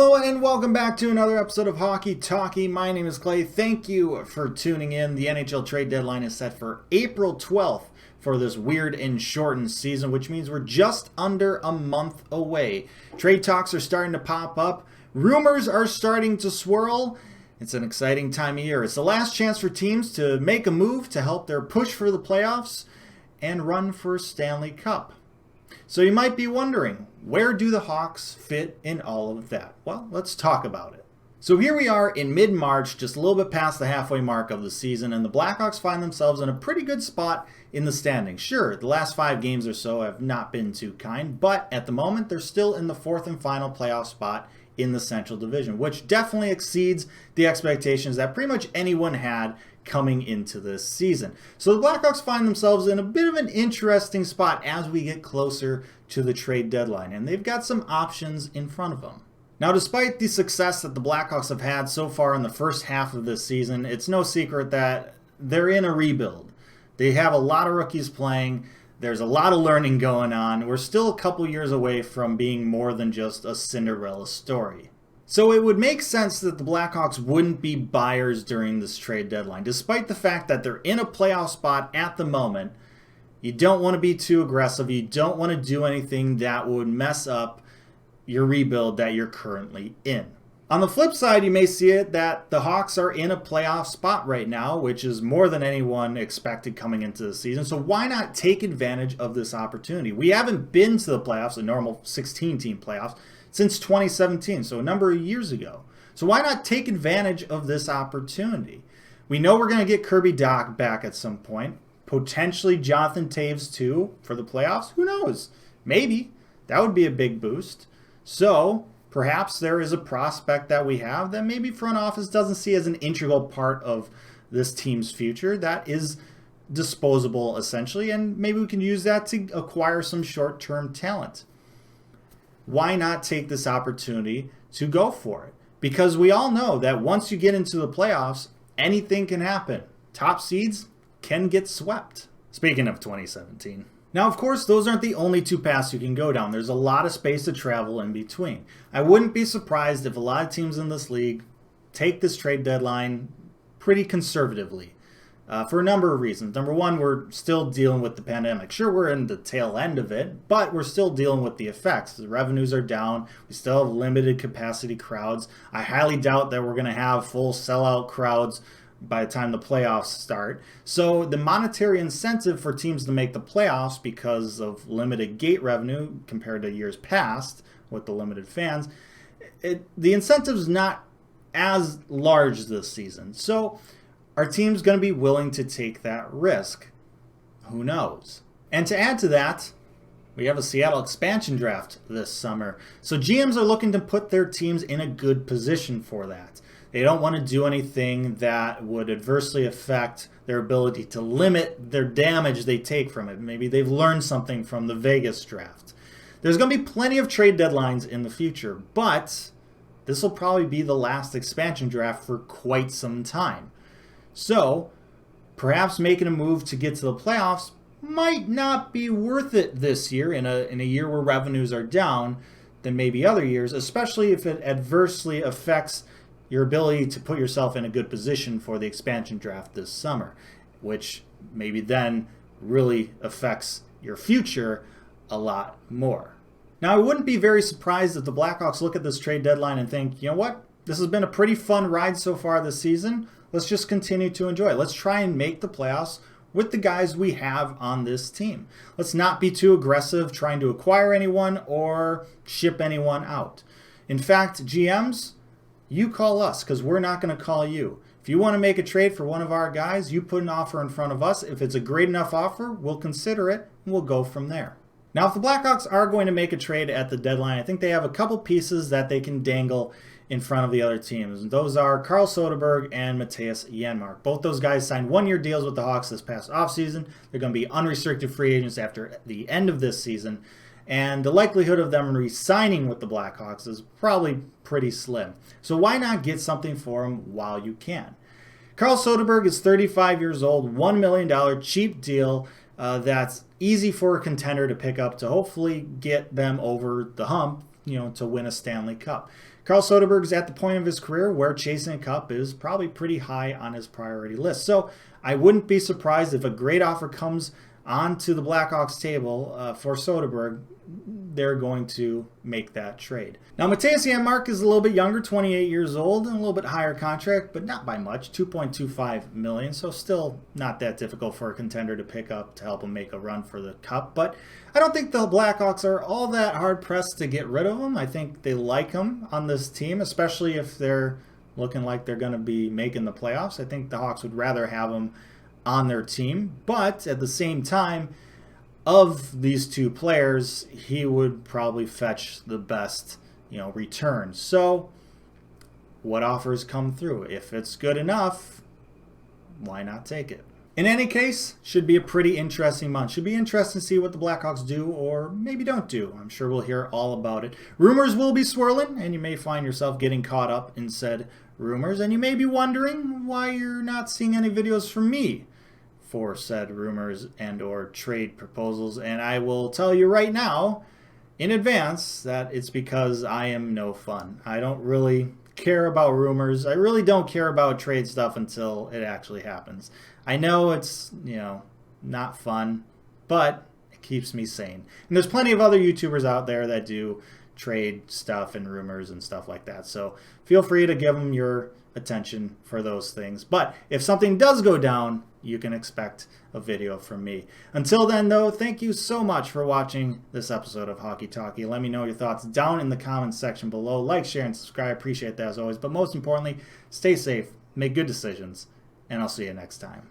Hello and welcome back to another episode of Hockey Talkie. My name is Clay. Thank you for tuning in. The NHL Trade Deadline is set for April 12th for this weird and shortened season, which means we're just under a month away. Trade talks are starting to pop up. Rumors are starting to swirl. It's an exciting time of year. It's the last chance for teams to make a move to help their push for the playoffs and run for Stanley Cup. So you might be wondering, where do the Hawks fit in all of that? Well, let's talk about it. So here we are in mid-March, just a little bit past the halfway mark of the season, and the Blackhawks find themselves in a pretty good spot in the standings. Sure, the last 5 games or so have not been too kind, but at the moment they're still in the 4th and final playoff spot in the Central Division, which definitely exceeds the expectations that pretty much anyone had coming into this season. So the Blackhawks find themselves in a bit of an interesting spot as we get closer to the trade deadline, and they've got some options in front of them. Now, despite the success that the Blackhawks have had so far in the first half of this season, it's no secret that they're in a rebuild. They have a lot of rookies playing. There's a lot of learning going on. We're still a couple years away from being more than just a Cinderella story. So it would make sense that the Blackhawks wouldn't be buyers during this trade deadline. Despite the fact that they're in a playoff spot at the moment, you don't want to be too aggressive. You don't want to do anything that would mess up your rebuild that you're currently in. On the flip side, you may see it that the Hawks are in a playoff spot right now, which is more than anyone expected coming into the season. So why not take advantage of this opportunity? We haven't been to the playoffs, a normal 16-team playoffs, since 2017, so a number of years ago. So why not take advantage of this opportunity? We know we're going to get Kirby Dach back at some point. Potentially Jonathan Toews too for the playoffs. Who knows? Maybe. That would be a big boost. So perhaps there is a prospect that we have that maybe front office doesn't see as an integral part of this team's future that is disposable essentially, and maybe we can use that to acquire some short-term talent. Why not take this opportunity to go for it? Because we all know that once you get into the playoffs, anything can happen. Top seeds can get swept. Speaking of 2017. Now, of course, those aren't the only 2 paths you can go down. There's a lot of space to travel in between. I wouldn't be surprised if a lot of teams in this league take this trade deadline pretty conservatively. For a number of reasons. Number one, we're still dealing with the pandemic. Sure, we're in the tail end of it, but we're still dealing with the effects. The revenues are down. We still have limited capacity crowds. I highly doubt that we're going to have full sellout crowds by the time the playoffs start. So the monetary incentive for teams to make the playoffs because of limited gate revenue compared to years past with the limited fans, the incentive's not as large this season. So our team's going to be willing to take that risk. Who knows? And to add to that, we have a Seattle expansion draft this summer. So GMs are looking to put their teams in a good position for that. They don't want to do anything that would adversely affect their ability to limit their damage they take from it. Maybe they've learned something from the Vegas draft. There's going to be plenty of trade deadlines in the future, but this will probably be the last expansion draft for quite some time. So, perhaps making a move to get to the playoffs might not be worth it this year in a year where revenues are down than maybe other years, especially if it adversely affects your ability to put yourself in a good position for the expansion draft this summer, which maybe then really affects your future a lot more. Now, I wouldn't be very surprised if the Blackhawks look at this trade deadline and think, you know what, this has been a pretty fun ride so far this season. Let's just continue to enjoy it. Let's try and make the playoffs with the guys we have on this team. Let's not be too aggressive trying to acquire anyone or ship anyone out. In fact, GMs, you call us because we're not going to call you. If you want to make a trade for one of our guys, you put an offer in front of us. If it's a great enough offer, we'll consider it and we'll go from there. Now, if the Blackhawks are going to make a trade at the deadline, I think they have a couple pieces that they can dangle in front of the other teams. And those are Carl Soderberg and Mattias Janmark. Both those guys signed 1-year deals with the Hawks this past offseason. They're going to be unrestricted free agents after the end of this season. And the likelihood of them re-signing with the Blackhawks is probably pretty slim. So why not get something for them while you can? Carl Soderberg is 35 years old, $1 million cheap deal that's easy for a contender to pick up to hopefully get them over the hump, to win a Stanley Cup. Carl Soderberg's at the point of his career where chasing a cup is probably pretty high on his priority list. So I wouldn't be surprised if a great offer comes onto the Blackhawks table for Soderberg. They're going to make that trade. Now, Mattias Janmark is a little bit younger, 28 years old, and a little bit higher contract, but not by much, $2.25 million, so still not that difficult for a contender to pick up to help him make a run for the cup. But I don't think the Blackhawks are all that hard-pressed to get rid of him. I think they like him on this team, especially if they're looking like they're going to be making the playoffs. I think the Hawks would rather have him on their team, but at the same time, of these two players, he would probably fetch the best, return. So what offers come through? If it's good enough, why not take it? In any case, should be a pretty interesting month. Should be interesting to see what the Blackhawks do or maybe don't do. I'm sure we'll hear all about it. Rumors will be swirling, and you may find yourself getting caught up in said rumors, and you may be wondering why you're not seeing any videos from me for said rumors and or trade proposals. And I will tell you right now in advance that it's because I am no fun. I don't really care about rumors. I really don't care about trade stuff until it actually happens. I know it's, not fun, but it keeps me sane. And there's plenty of other YouTubers out there that do trade stuff and rumors and stuff like that. So feel free to give them your attention for those things. But if something does go down, you can expect a video from me. Until then, though, thank you so much for watching this episode of Hockey Talkie. Let me know your thoughts down in the comments section below. Like, share, and subscribe. Appreciate that as always. But most importantly, stay safe, make good decisions, and I'll see you next time.